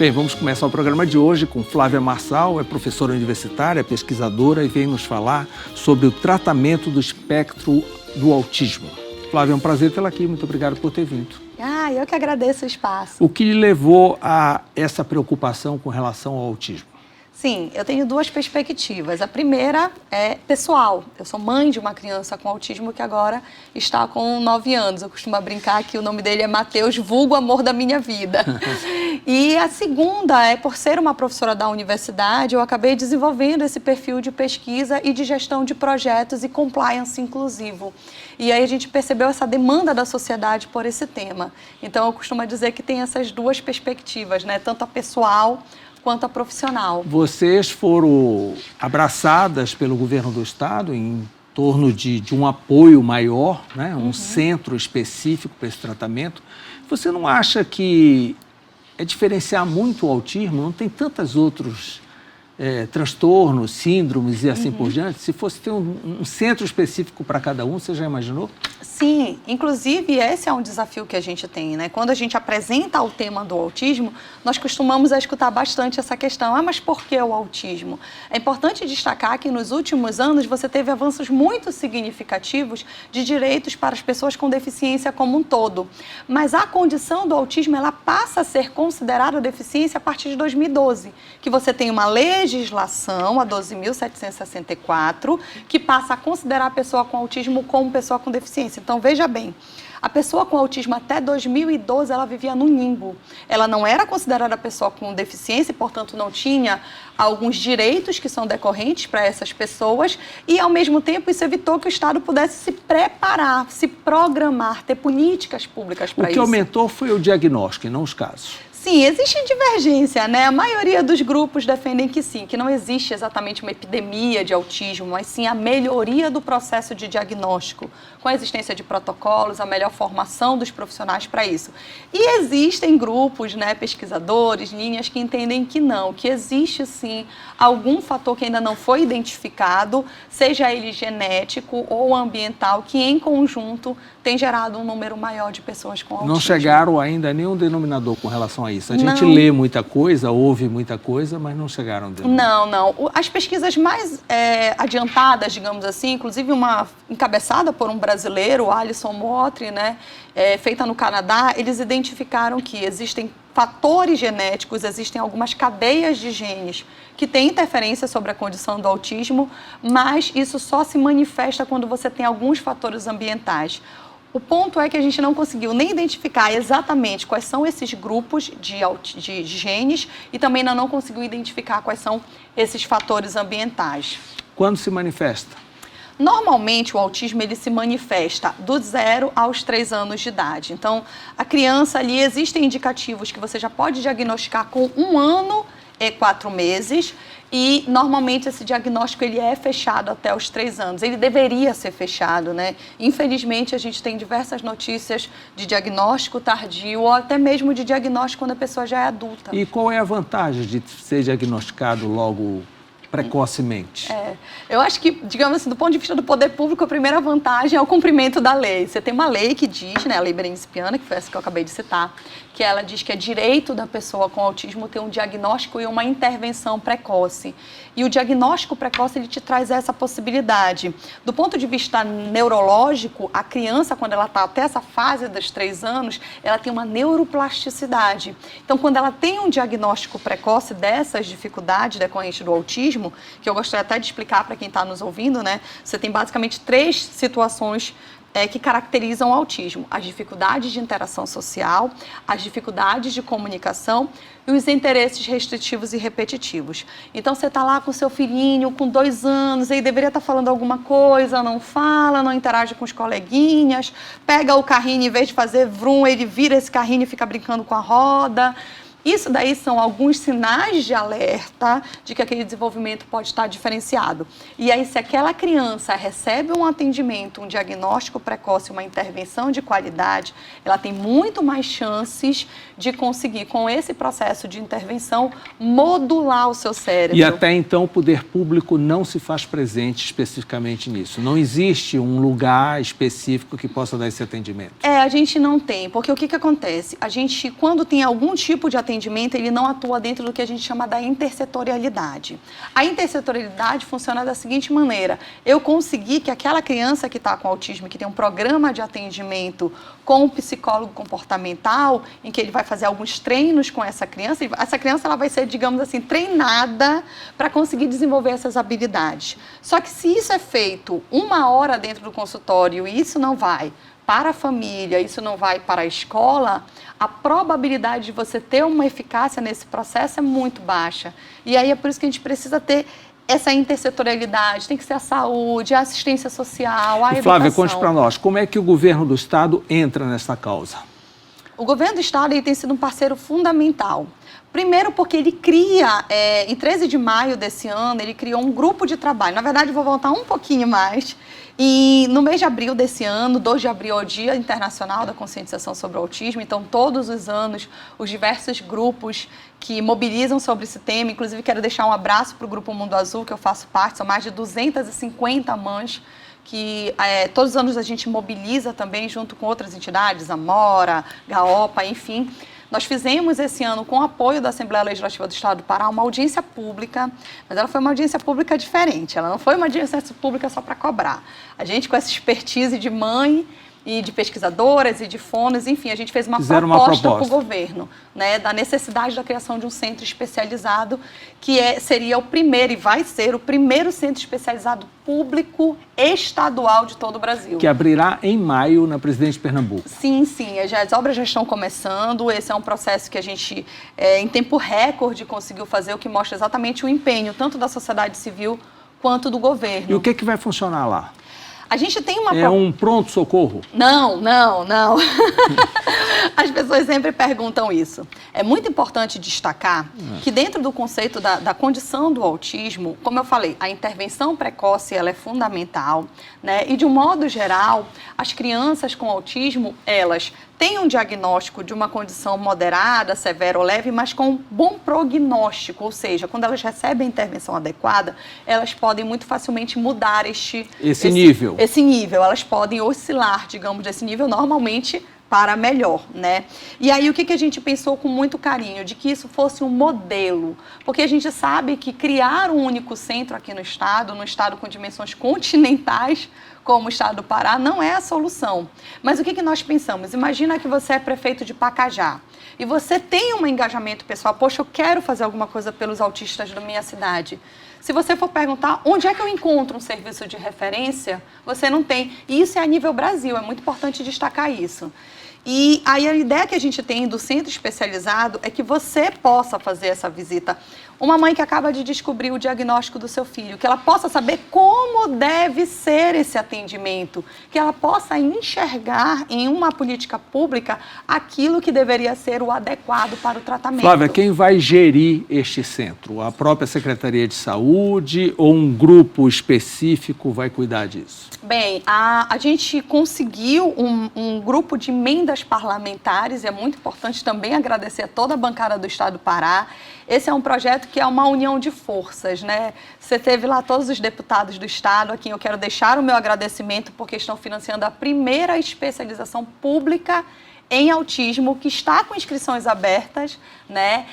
Bem, vamos começar o programa de hoje com Flávia Marçal, é professora universitária, pesquisadora e vem nos falar sobre o tratamento do espectro do autismo. Flávia, é um prazer tê-la aqui, muito obrigado por ter vindo. Eu que agradeço o espaço. O que lhe levou a essa preocupação com relação ao autismo? Sim, eu tenho duas perspectivas. A primeira é pessoal. Eu sou mãe de uma criança com autismo que agora está com 9 anos. Eu costumo brincar que o nome dele é Mateus, vulgo amor da minha vida. E a segunda é, por ser uma professora da universidade, eu acabei desenvolvendo esse perfil de pesquisa e de gestão de projetos e compliance inclusivo. E aí a gente percebeu essa demanda da sociedade por esse tema. Então eu costumo dizer que tem essas duas perspectivas, né? Tanto a pessoal quanto a profissional. Vocês foram abraçadas pelo governo do estado em torno de um apoio maior, né? Um centro específico para esse tratamento. Você não acha que é diferenciar muito o autismo? Não tem tantos outros transtornos, síndromes e assim por diante? Se fosse ter um centro específico para cada um, você já imaginou? Sim, inclusive esse é um desafio que a gente tem, né? Quando a gente apresenta o tema do autismo, nós costumamos escutar bastante essa questão. Mas por que o autismo? É importante destacar que nos últimos anos você teve avanços muito significativos de direitos para as pessoas com deficiência como um todo. Mas a condição do autismo, ela passa a ser considerada deficiência a partir de 2012, que você tem uma legislação, a 12.764, que passa a considerar a pessoa com autismo como pessoa com deficiência. Então, veja bem, a pessoa com autismo até 2012, ela vivia no limbo. Ela não era considerada pessoa com deficiência e, portanto, não tinha alguns direitos que são decorrentes para essas pessoas e, ao mesmo tempo, isso evitou que o Estado pudesse se preparar, se programar, ter políticas públicas para isso. O que aumentou foi o diagnóstico e não os casos. Sim, existe divergência, né? A maioria dos grupos defendem que sim, que não existe exatamente uma epidemia de autismo, mas sim a melhoria do processo de diagnóstico, com a existência de protocolos, a melhor formação dos profissionais para isso. E existem grupos, né, pesquisadores, linhas que entendem que não, que existe sim algum fator que ainda não foi identificado, seja ele genético ou ambiental, que em conjunto tem gerado um número maior de pessoas com autismo. Não chegaram ainda a nenhum denominador com relação a isso. A gente lê muita coisa, ouve muita coisa, mas não chegaram a um denominador. Não. As pesquisas mais adiantadas, digamos assim, inclusive uma encabeçada por um brasileiro, Alisson Motri, né, feita no Canadá, eles identificaram que existem fatores genéticos, existem algumas cadeias de genes que têm interferência sobre a condição do autismo, mas isso só se manifesta quando você tem alguns fatores ambientais. O ponto é que a gente não conseguiu nem identificar exatamente quais são esses grupos de genes e também ainda não conseguiu identificar quais são esses fatores ambientais. Quando se manifesta? Normalmente, o autismo ele se manifesta do 0 aos 3 anos de idade. Então, a criança ali, existem indicativos que você já pode diagnosticar com 1 ano e 4 meses e, normalmente, esse diagnóstico ele é fechado até os 3 anos. Ele deveria ser fechado, né? Infelizmente, a gente tem diversas notícias de diagnóstico tardio ou até mesmo de diagnóstico quando a pessoa já é adulta. E qual é a vantagem de ser diagnosticado logo precocemente? Eu acho que, digamos assim, do ponto de vista do poder público, a primeira vantagem é o cumprimento da lei. Você tem uma lei que diz, né, a Lei Berenicipiana, que foi essa que eu acabei de citar, que ela diz que é direito da pessoa com autismo ter um diagnóstico e uma intervenção precoce. E o diagnóstico precoce, ele te traz essa possibilidade. Do ponto de vista neurológico, a criança, quando ela está até essa fase dos 3 anos, ela tem uma neuroplasticidade. Então, quando ela tem um diagnóstico precoce dessas dificuldades decorrentes do autismo, que eu gostaria até de explicar para quem está nos ouvindo, né? Você tem basicamente 3 situações que caracterizam o autismo: as dificuldades de interação social, as dificuldades de comunicação e os interesses restritivos e repetitivos. Então, você está lá com seu filhinho com 2 anos, ele deveria estar falando alguma coisa, não fala, não interage com os coleguinhas, pega o carrinho, em vez de fazer vrum, ele vira esse carrinho e fica brincando com a roda. Isso daí são alguns sinais de alerta de que aquele desenvolvimento pode estar diferenciado. E aí, se aquela criança recebe um atendimento, um diagnóstico precoce, uma intervenção de qualidade, ela tem muito mais chances de conseguir, com esse processo de intervenção, modular o seu cérebro. E até então o poder público não se faz presente especificamente nisso. Não existe um lugar específico que possa dar esse atendimento. A gente não tem, porque o que acontece? A gente, quando tem algum tipo de atendimento atendimento, ele não atua dentro do que a gente chama da intersetorialidade. A intersetorialidade funciona da seguinte maneira: eu consegui que aquela criança que está com autismo, que tem um programa de atendimento com um psicólogo comportamental, em que ele vai fazer alguns treinos com essa criança ela vai ser, digamos assim, treinada para conseguir desenvolver essas habilidades. Só que se isso é feito 1 hora dentro do consultório e isso não vai para a família, isso não vai para a escola, a probabilidade de você ter uma eficácia nesse processo é muito baixa. E aí é por isso que a gente precisa ter essa intersetorialidade, tem que ser a saúde, a assistência social, a educação. Flávia, conte para nós, como é que o governo do estado entra nessa causa? O governo do estado ele tem sido um parceiro fundamental. Primeiro porque ele cria, em 13 de maio desse ano, ele criou um grupo de trabalho. Na verdade, eu vou voltar um pouquinho mais. E no mês de abril desse ano, 2 de abril, é o Dia Internacional da Conscientização sobre o Autismo. Então, todos os anos, os diversos grupos que mobilizam sobre esse tema, inclusive quero deixar um abraço para o Grupo Mundo Azul, que eu faço parte, são mais de 250 mães, que todos os anos a gente mobiliza também junto com outras entidades, Amora, Gaopa, enfim. Nós fizemos esse ano, com o apoio da Assembleia Legislativa do Estado do Pará, uma audiência pública, mas ela foi uma audiência pública diferente, ela não foi uma audiência pública só para cobrar. A gente, com essa expertise de mãe e de pesquisadoras e de fonos, enfim, a gente fez uma proposta para o governo, né, da necessidade da criação de um centro especializado, que seria o primeiro, e vai ser o primeiro centro especializado público estadual de todo o Brasil. Que abrirá em maio na Presidente Pernambuco. Sim, sim, as obras já estão começando, esse é um processo que a gente, em tempo recorde, conseguiu fazer, o que mostra exatamente o empenho, tanto da sociedade civil quanto do governo. E o que vai funcionar lá? A gente tem uma... É um pronto-socorro? Não. As pessoas sempre perguntam isso. É muito importante destacar que dentro do conceito da condição do autismo, como eu falei, a intervenção precoce ela é fundamental, né? E de um modo geral, as crianças com autismo, elas têm um diagnóstico de uma condição moderada, severa ou leve, mas com bom prognóstico, ou seja, quando elas recebem a intervenção adequada, elas podem muito facilmente mudar esse nível. Esse nível, elas podem oscilar, digamos, desse nível normalmente para melhor, né? E aí o que a gente pensou com muito carinho? De que isso fosse um modelo, porque a gente sabe que criar um único centro aqui no estado com dimensões continentais, como o estado do Pará, não é a solução. Mas o que nós pensamos? Imagina que você é prefeito de Pacajá e você tem um engajamento pessoal, poxa, eu quero fazer alguma coisa pelos autistas da minha cidade. Se você for perguntar onde é que eu encontro um serviço de referência, você não tem. E isso é a nível Brasil, é muito importante destacar isso. E aí a ideia que a gente tem do centro especializado é que você possa fazer essa visita. Uma mãe que acaba de descobrir o diagnóstico do seu filho, que ela possa saber como deve ser esse atendimento, que ela possa enxergar em uma política pública aquilo que deveria ser o adequado para o tratamento. Flávia, quem vai gerir este centro? A própria Secretaria de Saúde ou um grupo específico vai cuidar disso? Bem, a gente conseguiu um grupo de emendas parlamentares, e é muito importante também agradecer a toda a bancada do Estado do Pará. Esse é um projeto que é uma união de forças, né? Você teve lá todos os deputados do Estado, a quem eu quero deixar o meu agradecimento, porque estão financiando a primeira especialização pública em autismo, que está com inscrições abertas, né?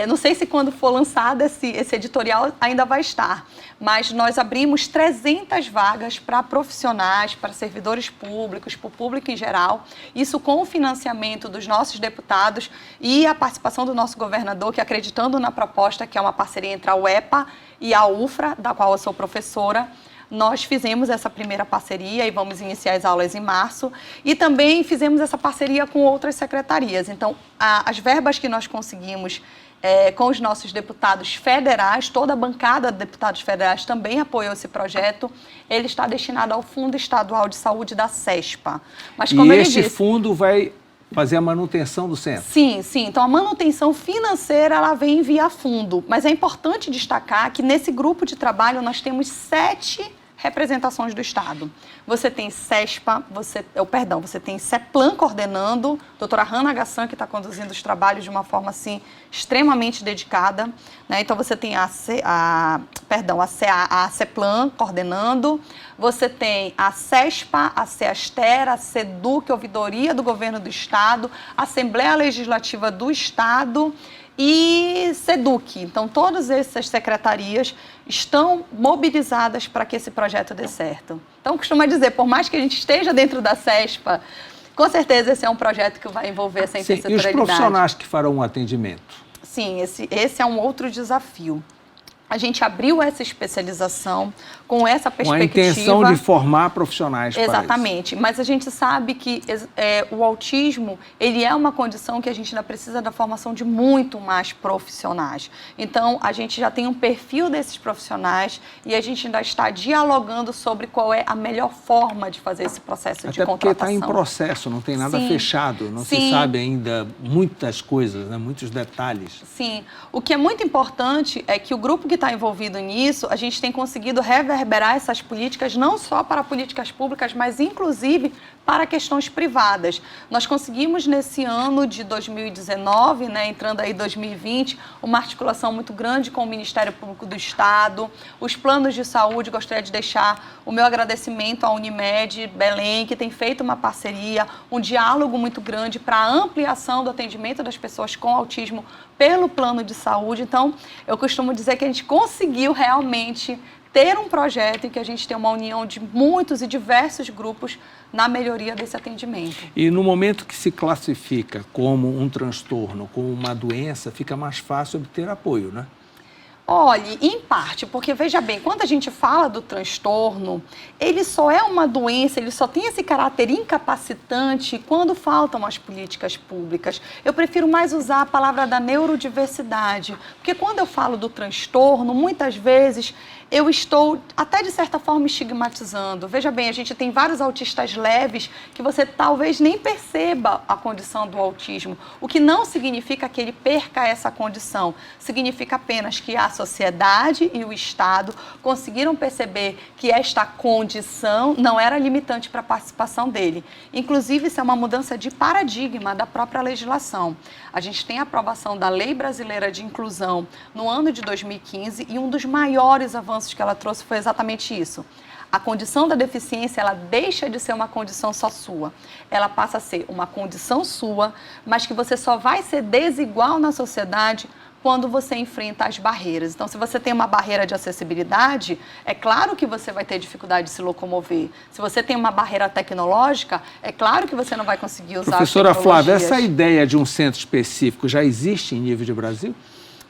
Não sei se quando for lançado esse editorial ainda vai estar, mas nós abrimos 300 vagas para profissionais, para servidores públicos, para o público em geral, isso com o financiamento dos nossos deputados e a participação do nosso governador, que acreditando na proposta, que é uma parceria entre a UEPA e a UFRA, da qual eu sou professora, nós fizemos essa primeira parceria e vamos iniciar as aulas em março. E também fizemos essa parceria com outras secretarias. Então, as verbas que nós conseguimos com os nossos deputados federais, toda a bancada de deputados federais também apoiou esse projeto. Ele está destinado ao Fundo Estadual de Saúde da CESPA. Mas, como ele disse, fundo vai fazer a manutenção do centro? Sim. Então, a manutenção financeira, ela vem via fundo. Mas é importante destacar que nesse grupo de trabalho nós temos 7 representações do Estado. Você tem CESPA, você tem CEPLAN coordenando, doutora Hannah Gassan, que está conduzindo os trabalhos de uma forma, assim, extremamente dedicada, né? Então, você tem a CEPLAN coordenando, você tem a CESPA, a CEASTER, a SEDUC, Ouvidoria do Governo do Estado, Assembleia Legislativa do Estado e SEDUC. Então, todas essas secretarias estão mobilizadas para que esse projeto dê certo. Então, costuma dizer, por mais que a gente esteja dentro da CESPA, com certeza esse é um projeto que vai envolver essa intersetorialidade. E os profissionais que farão o atendimento? Sim, esse é um outro desafio. A gente abriu essa especialização com essa perspectiva. Com a intenção de formar profissionais para isso. Exatamente, mas a gente sabe que o autismo, ele é uma condição que a gente ainda precisa da formação de muito mais profissionais. Então, a gente já tem um perfil desses profissionais e a gente ainda está dialogando sobre qual é a melhor forma de fazer esse processo de contratação. Até porque está em processo, não tem nada fechado, não se sabe ainda muitas coisas, né, muitos detalhes. Sim, o que é muito importante é que o grupo que está envolvido nisso, a gente tem conseguido reverberar essas políticas não só para políticas públicas, mas inclusive para questões privadas. Nós conseguimos nesse ano de 2019, né, entrando aí 2020, uma articulação muito grande com o Ministério Público do Estado, os planos de saúde. Gostaria de deixar o meu agradecimento à Unimed Belém, que tem feito uma parceria, um diálogo muito grande para a ampliação do atendimento das pessoas com autismo pelo plano de saúde. Então, eu costumo dizer que a gente conseguiu realmente ter um projeto em que a gente tem uma união de muitos e diversos grupos na melhoria desse atendimento. E no momento que se classifica como um transtorno, como uma doença, fica mais fácil obter apoio, né? Olhe, em parte, porque veja bem, quando a gente fala do transtorno, ele só é uma doença, ele só tem esse caráter incapacitante quando faltam as políticas públicas. Eu prefiro mais usar a palavra da neurodiversidade, porque quando eu falo do transtorno, muitas vezes eu estou até de certa forma estigmatizando. Veja bem, a gente tem vários autistas leves que você talvez nem perceba a condição do autismo, o que não significa que ele perca essa condição, significa apenas que a sociedade e o Estado conseguiram perceber que esta condição não era limitante para a participação dele. Inclusive, isso é uma mudança de paradigma da própria legislação. A gente tem a aprovação da Lei Brasileira de Inclusão no ano de 2015 e um dos maiores avanços que ela trouxe foi exatamente isso. A condição da deficiência, ela deixa de ser uma condição só sua. Ela passa a ser uma condição sua, mas que você só vai ser desigual na sociedade quando você enfrenta as barreiras. Então, se você tem uma barreira de acessibilidade, é claro que você vai ter dificuldade de se locomover. Se você tem uma barreira tecnológica, é claro que você não vai conseguir usar as Professora Flávia, tecnologias. essa ideia de um centro específico já existe em nível de Brasil?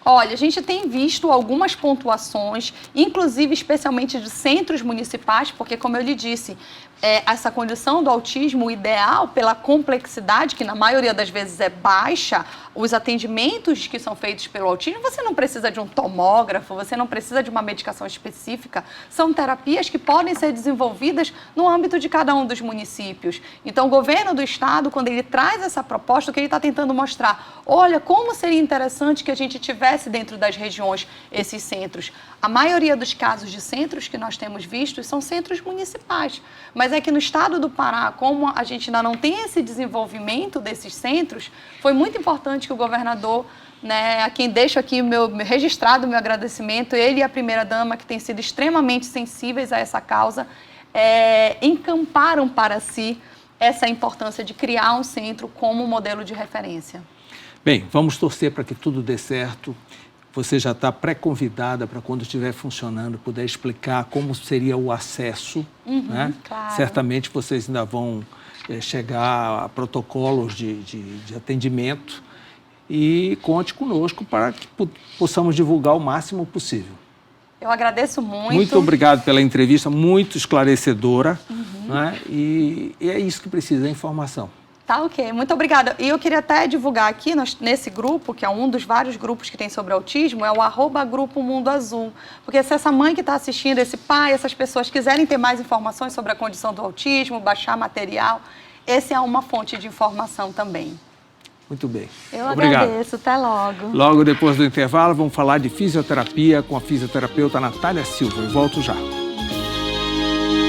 Olha, a gente tem visto algumas pontuações, inclusive especialmente de centros municipais, porque, como eu lhe disse, essa condição do autismo, o ideal, pela complexidade, que na maioria das vezes é baixa, os atendimentos que são feitos pelo autismo, você não precisa de um tomógrafo, você não precisa de uma medicação específica, são terapias que podem ser desenvolvidas no âmbito de cada um dos municípios. Então, o governo do estado, quando ele traz essa proposta, o que ele está tentando mostrar, olha, como seria interessante que a gente tivesse dentro das regiões esses centros. A maioria dos casos de centros que nós temos visto são centros municipais, mas é que no estado do Pará, como a gente ainda não tem esse desenvolvimento desses centros, foi muito importante que o governador, né, a quem deixo aqui registrado o meu agradecimento, ele e a primeira-dama, que têm sido extremamente sensíveis a essa causa, encamparam para si essa importância de criar um centro como modelo de referência. Bem, vamos torcer para que tudo dê certo. Você já está pré-convidada para, quando estiver funcionando, poder explicar como seria o acesso, né? Claro. Certamente vocês ainda vão chegar a protocolos de atendimento, e conte conosco para que possamos divulgar o máximo possível. Eu agradeço muito. Muito obrigado pela entrevista, muito esclarecedora, né? E é isso que precisa, é informação. Tá, ok. Muito obrigada. E eu queria até divulgar aqui, nesse grupo, que é um dos vários grupos que tem sobre autismo, é o @Grupo Mundo Azul. Porque se essa mãe que está assistindo, esse pai, essas pessoas quiserem ter mais informações sobre a condição do autismo, baixar material, essa é uma fonte de informação também. Muito bem. Eu Obrigado. agradeço. Até logo. Logo depois do intervalo, vamos falar de fisioterapia com a fisioterapeuta Natália Silva. Eu volto já.